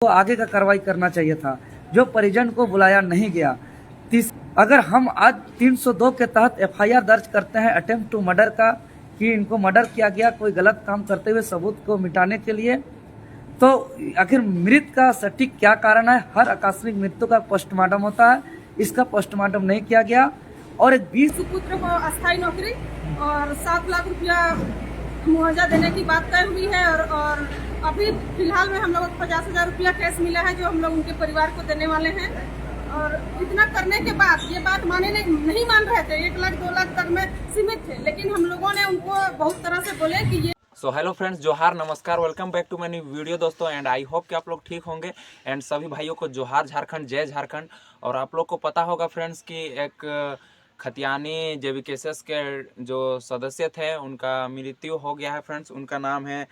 को आगे का कार्रवाई करना चाहिए था, जो परिजन को बुलाया नहीं गया। अगर हम आज 302 के तहत एफआईआर दर्ज करते हैं अटेम्प्ट टू मर्डर का, कि इनको मर्डर किया गया कोई गलत काम करते हुए सबूत को मिटाने के लिए, तो आखिर मृत का सटीक क्या कारण है? हर आकस्मिक मृत्यु का पोस्टमार्टम होता है, इसका पोस्टमार्टम नहीं किया गया। और एक 20 सुपुत्र को अस्थायी नौकरी और 7 लाख रुपया मुआवजा देने की बात तय हुई है और अभी फिलहाल में हम लोगों को 50,000 रुपया कैश मिला है, जो हम लोग उनके परिवार को देने वाले हैं। और इतना करने के बाद ये बात नहीं मान रहे थे, 1 लाख 2 लाख तक में सीमित थे, लेकिन हम लोगों ने उनको बहुत तरह से बोले कि ये सो हेलो फ्रेंड्स, जोहार, नमस्कार, welcome back to my new video दोस्तों। एंड आई होप कि आप लोग ठीक होंगे। एंड सभी भाइयों को जोहार झारखंड, जय झारखंड। और आप लोग को पता होगा फ्रेंड्स कि एक खतियानी जेबीकेएसएस के जो सदस्य थे उनका मृत्यु हो गया है फ्रेंड्स। उनका नाम है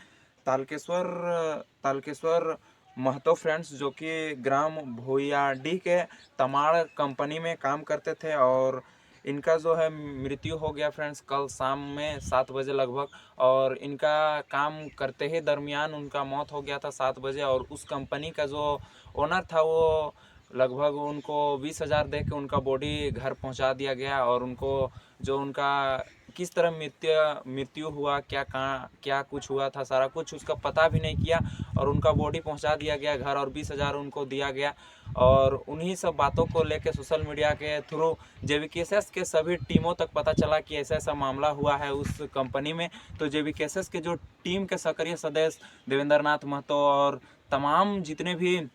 तालकेश्वर महतो फ्रेंड्स, जो कि ग्राम भोयाडीह के तमाड़ कंपनी में काम करते थे। और इनका जो है मृत्यु हो गया फ्रेंड्स कल शाम में 7 बजे लगभग। और इनका काम करते ही दरमियान उनका मौत हो गया था 7 बजे। और उस कंपनी का जो ओनर था वो लगभग उनको 20,000 दे के उनका बॉडी घर पहुंचा दिया गया। और उनको जो उनका किस तरह मृत्यु हुआ, क्या कुछ हुआ था, सारा कुछ उसका पता भी नहीं किया। और उनका बॉडी पहुंचा दिया गया घर और 20,000 उनको दिया गया। और उन्हीं सब बातों को लेकर सोशल मीडिया के थ्रू जेबीकेएसएस के सभी टीमों तक पता चला कि ऐसा ऐसा मामला हुआ है उस कंपनी में। तो जेबीकेएसएस के जो टीम के सक्रिय सदस्य देवेंद्र नाथ महतो और तमाम जितने भी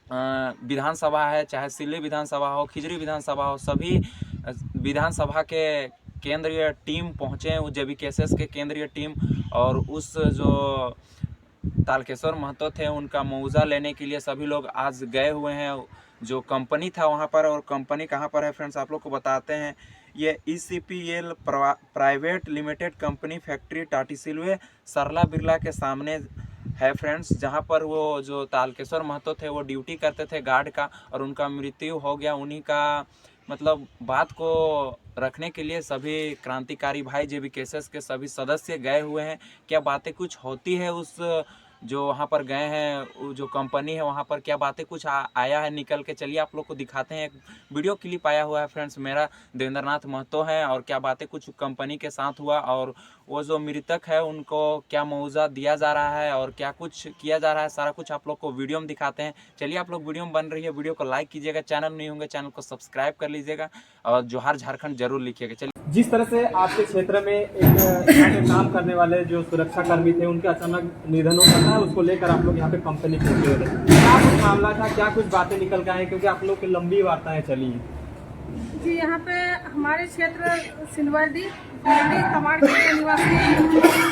विधानसभा है, चाहे सिल्ली विधानसभा हो, खिजरी विधानसभा हो, सभी विधानसभा के केंद्रीय टीम पहुँचे, जेबीकेएसएस के केंद्रीय टीम। और उस जो तालकेश्वर महतो थे उनका मुआवजा लेने के लिए सभी लोग आज गए हुए हैं। जो कंपनी था वहाँ पर, और कंपनी कहाँ पर है फ्रेंड्स आप लोग को बताते हैं। ये ECPL private limited company factory Tatisilwai Sarla Birla के सामने है फ्रेंड्स, जहाँ पर वो जो तालकेश्वर महतो थे वो ड्यूटी करते थे गार्ड का, और उनका मृत्यु हो गया। उन्हीं का मतलब बात को रखने के लिए सभी क्रांतिकारी भाई जेबीकेएसएस के सभी सदस्य गए हुए हैं। क्या बातें कुछ होती है उस जो वहाँ पर गए हैं, जो कंपनी है वहाँ पर क्या बातें कुछ आया है निकल के, चलिए आप लोग को दिखाते हैं। एक वीडियो क्लिप आया हुआ है फ्रेंड्स, मेरा देवेंद्र नाथ महतो है, और क्या बातें कुछ कंपनी के साथ हुआ, और वो जो मृतक है उनको क्या मुआवजा दिया जा रहा है और क्या कुछ किया जा रहा है, सारा कुछ आप लोग को वीडियो में दिखाते हैं। चलिए आप लोग वीडियो में बन रही है, वीडियो को लाइक कीजिएगा, चैनल नहीं होंगे चैनल को सब्सक्राइब कर लीजिएगा, और जोहार झारखंड जरूर लिखिएगा। चलिए, जिस तरह से आपके क्षेत्र में एक यहाँ पे काम करने वाले जो सुरक्षा कर्मी थे उनके अचानक निधन हो जाता है, उसको लेकर आप लोग यहाँ पे कंपनी पहुंचे हुए थे, क्या कुछ मामला था, क्या कुछ बातें निकल के आए, क्योंकि आप लोग की लंबी वार्ताएं चली हैं। जी, यहाँ पे हमारे क्षेत्र सिलवर्डी तमाड़ के निवासी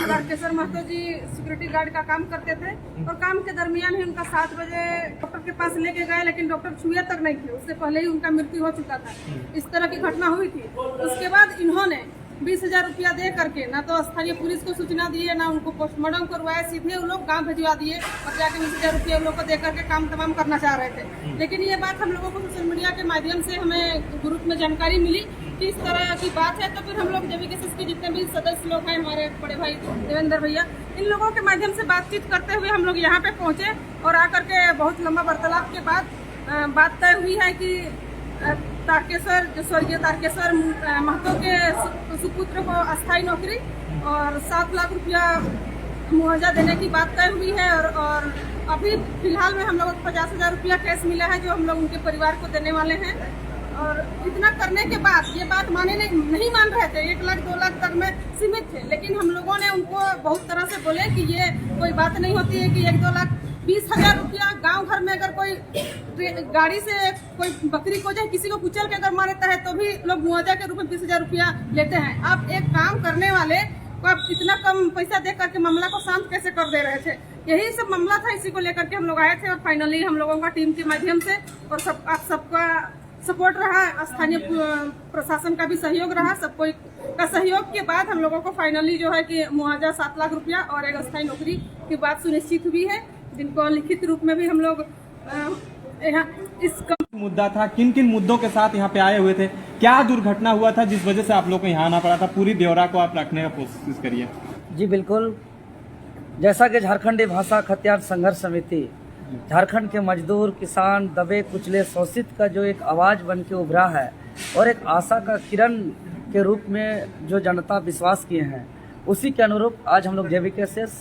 तालकेश्वर महतो जी सिक्योरिटी गार्ड का काम करते थे। और काम के दरमियान ही उनका 7 बजे डॉक्टर के पास लेके गए, लेकिन डॉक्टर छुए तक नहीं थे, उससे पहले ही उनका मृत्यु हो चुका था। इस तरह की घटना हुई थी। उसके बाद इन्होंने 20,000 रुपया दे करके ना तो स्थानीय पुलिस को सूचना दिए, ना उनको पोस्टमार्टम करवाया, सीधे वो लोग गाँव भिजवा दिए और जाके 20,000 रुपया उन लोग को दे करके काम तमाम करना चाह रहे थे। लेकिन ये बात हम लोगों को सोशल मीडिया के माध्यम से हमें ग्रुप में जानकारी मिली कि इस तरह की बात है। तो फिर हम लोग जेबीकेएसएस के जितने भी सदस्य लोग हैं, हमारे बड़े भाई देवेंद्र भैया, इन लोगों के माध्यम से बातचीत करते हुए हम लोग यहाँ पे पहुँचे। और आकर के बहुत लंबा वार्तालाप के बाद बात तय हुई है कि स्वर्गीय तारकेश्वर महतो के सुपुत्र को अस्थायी नौकरी और 7 लाख रुपया मुआवजा देने की बात तय हुई है। और अभी फिलहाल में हम लोगों को 50,000 रुपया कैश मिला है, जो हम लोग उनके परिवार को देने वाले हैं। और इतना करने के बाद ये बात नहीं मान रहे थे, 1 लाख 2 लाख तक में सीमित थे, लेकिन हम लोगों ने उनको बहुत तरह से बोले कि ये कोई बात नहीं होती है कि 1-2 लाख 20,000 रुपया गांव घर में अगर कोई गाड़ी से कोई बकरी को, चाहे किसी को कुचल के अगर मारता है तो भी लोग मुआवजा के रूप में 20,000 रुपया लेते हैं। आप एक काम करने वाले को आप इतना कम पैसा दे करके मामला को शांत कैसे कर दे रहे थे? यही सब मामला था, इसी को लेकर के हम लोग आए थे। और फाइनली हम लोगों का टीम के माध्यम से और आप सबका सपोर्ट रहा, स्थानीय प्रशासन का भी सहयोग रहा, सब कोई का सहयोग के बाद हम लोगों को फाइनली जो है कि मुआवजा 7 लाख रुपया और एक अस्थायी नौकरी की बात सुनिश्चित हुई है, जिनको लिखित रूप में भी हम लोग यहाँ इस मुद्दा था, किन किन मुद्दों के साथ यहाँ पे आए हुए थे, क्या दुर्घटना हुआ था जिस वजह से आप लोग को यहाँ आना पड़ा था, पूरी ब्यौरा को आप रखने का कोशिश करिए। जी बिल्कुल, जैसा कि झारखंडी भाषा खतियान संघर्ष समिति झारखंड के मजदूर, किसान, दबे कुचले, शोषित का जो एक आवाज़ बन के उभरा है और एक आशा का किरण के रूप में जो जनता विश्वास किए हैं, उसी के अनुरूप आज हम लोग JVKSS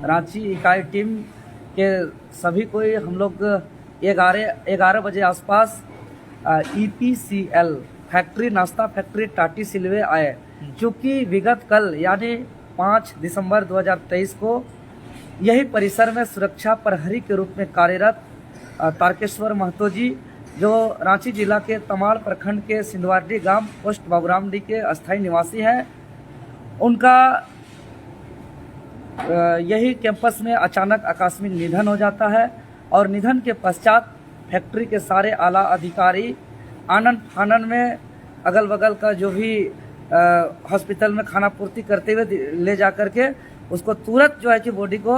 रांची इकाई टीम के सभी कोई हम लोग 11 बजे आसपास EPCL फैक्ट्री, नाश्ता फैक्ट्री टाटी सिलवे आए, क्योंकि विगत कल यानी 5 दिसंबर 2023 को यही परिसर में सुरक्षा प्रहरी के रूप में कार्यरत तारकेश्वर महतो जी, जो रांची जिला के तमाड़ प्रखंड के सिंधवाड़ी गांव पोस्ट बाबूरामडी के अस्थायी निवासी हैं, उनका यही कैंपस में अचानक आकस्मिक निधन हो जाता है और निधन के पश्चात फैक्ट्री के सारे आला अधिकारी आनंद फानन में अगल बगल का जो भी हॉस्पिटल में खाना पूर्ति करते हुए ले जा कर के उसको तुरंत जो है कि बॉडी को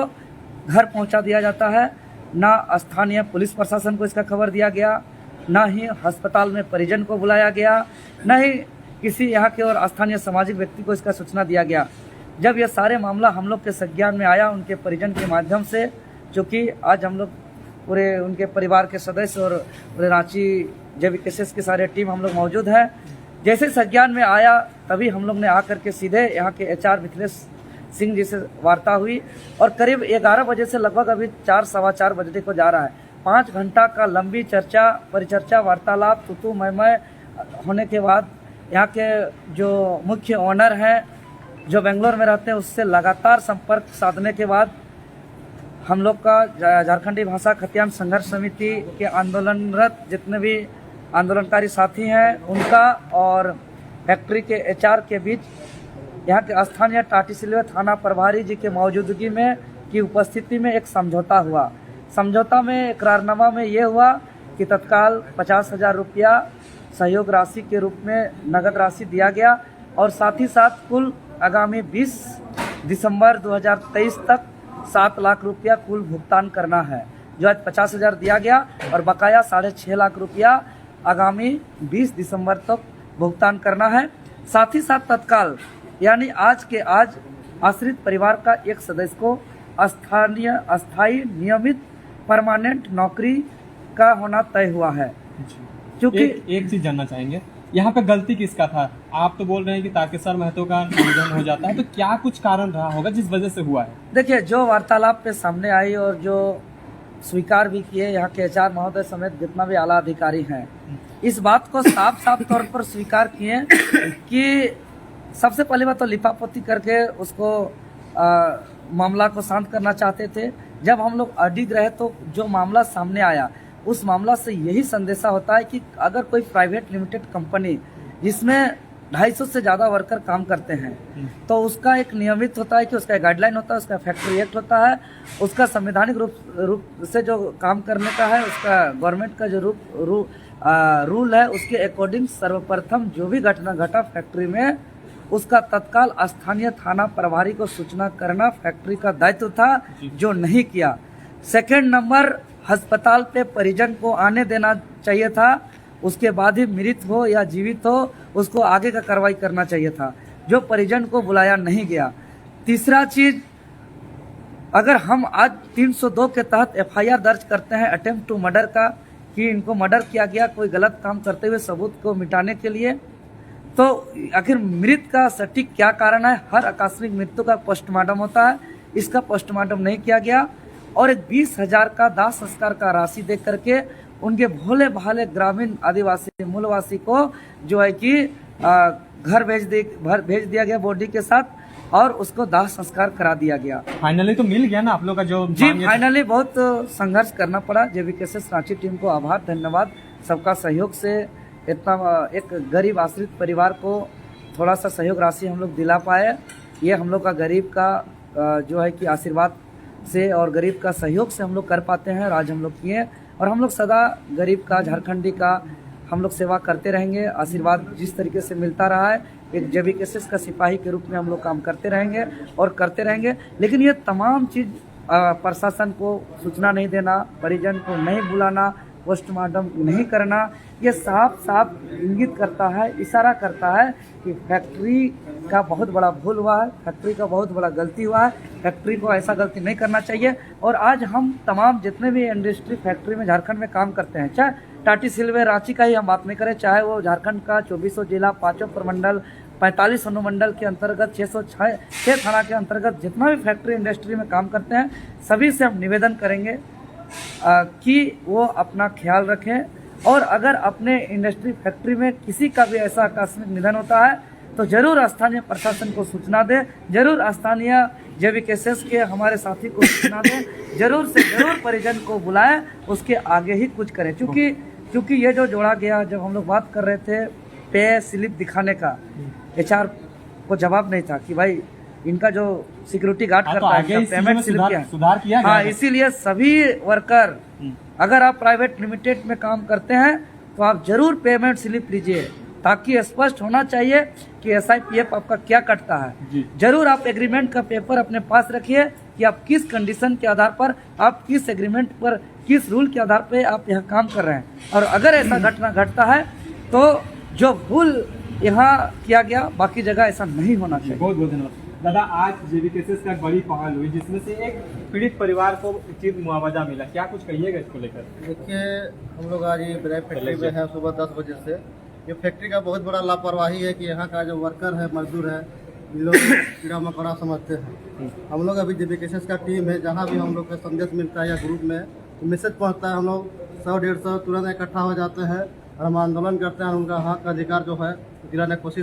घर पहुंचा दिया जाता है। ना स्थानीय पुलिस प्रशासन को इसका खबर दिया गया, ना ही अस्पताल में परिजन को बुलाया गया, ना ही किसी यहाँ के और स्थानीय सामाजिक व्यक्ति को इसका सूचना दिया गया। जब यह सारे मामला हम लोग के संज्ञान में आया उनके परिजन के माध्यम से, क्योंकि आज हम लोग पूरे उनके परिवार के सदस्य और पूरे रांची JVKSS की सारे टीम हम लोग मौजूद हैं। जैसे संज्ञान में आया तभी हम लोग ने आकर के सीधे यहाँ के HR मिथिलेश सिंह जी से वार्ता हुई और करीब 11 बजे से लगभग अभी 4 सवा 4 बजने को जा रहा है। 5 घंटा का लंबी चर्चा, परिचर्चा, वार्तालाप, तुतु मैं होने के बाद यहाँ के जो मुख्य ऑनर हैं जो बेंगलोर में रहते हैं उससे लगातार संपर्क साधने के बाद हम लोग का झारखंडी भाषा खतियान संघर्ष समिति के आंदोलनरत जितने भी आंदोलनकारी साथी हैं उनका और फैक्ट्री के HR के बीच यहाँ के स्थानीय टाटी सिलवे थाना प्रभारी जी के मौजूदगी में की उपस्थिति में एक समझौता हुआ। समझौता में इकरारनामा में ये हुआ कि तत्काल 50,000 रुपया सहयोग राशि के रूप में नगद राशि दिया गया और साथ ही साथ कुल आगामी 20 दिसंबर 2023 तक 7 लाख रुपया कुल भुगतान करना है। जो आज 50,000 दिया गया और बकाया 6.5 लाख रुपया आगामी 20 दिसंबर तक भुगतान करना है। साथ ही साथ तत्काल यानी आज के आज आश्रित परिवार का एक सदस्य को अस्थायी नियमित परमानेंट नौकरी का होना तय हुआ है। क्योंकि एक चीज जानना चाहेंगे, यहाँ पे गलती किसका था? आप तो बोल रहे हैं कि तारकेश्वर महतो का निधन हो जाता है, तो क्या कुछ कारण रहा होगा जिस वजह से हुआ है? देखिए, जो वार्तालाप पे सामने आई और जो स्वीकार भी किए यहाँ के HR महोदय समेत जितना भी आला अधिकारी हैं, इस बात को साफ तौर पर स्वीकार किए कि सबसे पहली बात तो लिपापोती करके उसको मामला को शांत करना चाहते थे। जब हम लोग अडिग रहे तो जो मामला सामने आया उस मामला से यही संदेशा होता है कि अगर कोई प्राइवेट लिमिटेड कंपनी जिसमें 250 से ज़्यादा वर्कर काम करते हैं तो उसका एक नियमित होता है कि उसका गाइडलाइन होता है, उसका फैक्ट्री एक्ट होता है, उसका संवैधानिक रूप से जो काम करने का है, उसका गवर्नमेंट का जो रूल है उसके अकॉर्डिंग सर्वप्रथम जो भी घटना घटा फैक्ट्री में उसका तत्काल स्थानीय थाना प्रभारी को सूचना करना फैक्ट्री का दायित्व था, जो नहीं किया। सेकंड नंबर, अस्पताल पे परिजन को आने देना चाहिए था, उसके बाद ही मृत हो या जीवित हो उसको आगे का कार्रवाई करना चाहिए था, जो परिजन को बुलाया नहीं गया। तीसरा चीज, अगर हम आज 302 के तहत FIR दर्ज करते हैं अटेम्प्ट टू मर्डर का कि इनको मर्डर किया गया कोई गलत काम करते हुए सबूत को मिटाने के लिए, तो आखिर मृत का सटीक क्या कारण है? हर आकस्मिक मृत्यु का पोस्टमार्टम होता है, इसका पोस्टमार्टम नहीं किया गया और एक 20,000 का दाह संस्कार का राशि दे करके उनके भोले भाले ग्रामीण आदिवासी मूलवासी को जो है कि घर भेज दिया गया बॉडी के साथ और उसको दाह संस्कार करा दिया गया। फाइनली तो मिल गया ना आप लोग का जो? जी, फाइनली बहुत संघर्ष करना पड़ा। JVKSS रांची टीम को आभार, धन्यवाद। सबका सहयोग से इतना एक गरीब आश्रित परिवार को थोड़ा सा सहयोग राशि हम लोग दिला पाए। ये हम लोग का गरीब का जो है कि आशीर्वाद से और गरीब का सहयोग से हम लोग कर पाते हैं और आज हम लोग किए और हम लोग सदा गरीब का, झारखंडी का हम लोग सेवा करते रहेंगे। आशीर्वाद जिस तरीके से मिलता रहा है, एक JVKSS का सिपाही के रूप में हम लोग काम करते रहेंगे और करते रहेंगे। लेकिन ये तमाम चीज़ प्रशासन को सूचना नहीं देना, परिजन को नहीं बुलाना, पोस्टमार्टम नहीं करना, ये साफ साफ इंगित करता है, इशारा करता है कि फैक्ट्री का बहुत बड़ा भूल हुआ है, फैक्ट्री का बहुत बड़ा गलती हुआ है। फैक्ट्री को ऐसा गलती नहीं करना चाहिए। और आज हम तमाम जितने भी इंडस्ट्री फैक्ट्री में झारखंड में काम करते हैं, चाहे टाटी सिल्वे रांची का ही हम बात नहीं करें, चाहे वो झारखंड का 2400 जिला, 5 प्रमंडल, 45 अनुमंडल के अंतर्गत 606 थाना के अंतर्गत जितना भी फैक्ट्री इंडस्ट्री में काम करते हैं, सभी से हम निवेदन करेंगे कि वो अपना ख्याल रखें। और अगर अपने इंडस्ट्री फैक्ट्री में किसी का भी ऐसा आकस्मिक निधन होता है तो जरूर स्थानीय प्रशासन को सूचना दें, जरूर स्थानीय JVKSS के हमारे साथी को सूचना दें, जरूर से जरूर परिजन को बुलाएं, उसके आगे ही कुछ करें। क्योंकि ये जो जोड़ा गया, जब हम लोग बात कर रहे थे पे स्लिप दिखाने का, HR को जवाब नहीं था कि भाई इनका जो सिक्योरिटी गार्ड करता है इसका पेमेंट स्लिप क्या है। सुधार किया हाँ, इसीलिए सभी वर्कर, अगर आप प्राइवेट लिमिटेड में काम करते हैं तो आप जरूर पेमेंट स्लिप लीजिए, ताकि स्पष्ट होना चाहिए कि SIPF आपका क्या कटता है। जरूर आप एग्रीमेंट का पेपर अपने पास रखिए कि आप किस कंडीशन के आधार पर, आप किस एग्रीमेंट पर, किस रूल के आधार पर आप यह काम कर रहे हैं। और अगर ऐसा घटना घटता है तो जो भूल यहाँ किया गया, बाकी जगह ऐसा नहीं होना चाहिए। बहुत बहुत धन्यवाद दादा। आज JVKSS का एक बड़ी पहल हुई जिसमें से एक पीड़ित परिवार को उचित मुआवजा मिला, क्या कुछ कहिएगा इसको लेकर? देखिए, हम लोग आज ये ब्राइट फैक्ट्री में है सुबह 10 बजे से। ये फैक्ट्री का बहुत बड़ा लापरवाही है कि यहाँ का जो वर्कर है, मजदूर है, इन लोग कीड़ा मकोड़ा समझते हैं। हम लोग अभी JVKSS का टीम है, जहाँ भी हम लोग का संदेश मिलता है या ग्रुप में तो मैसेज पहुँचता है, हम लोग 100-150 तुरंत इकट्ठा हो जाते हैं और हम आंदोलन करते हैं। उनका हक अधिकार जो है दिलाने की कोशिश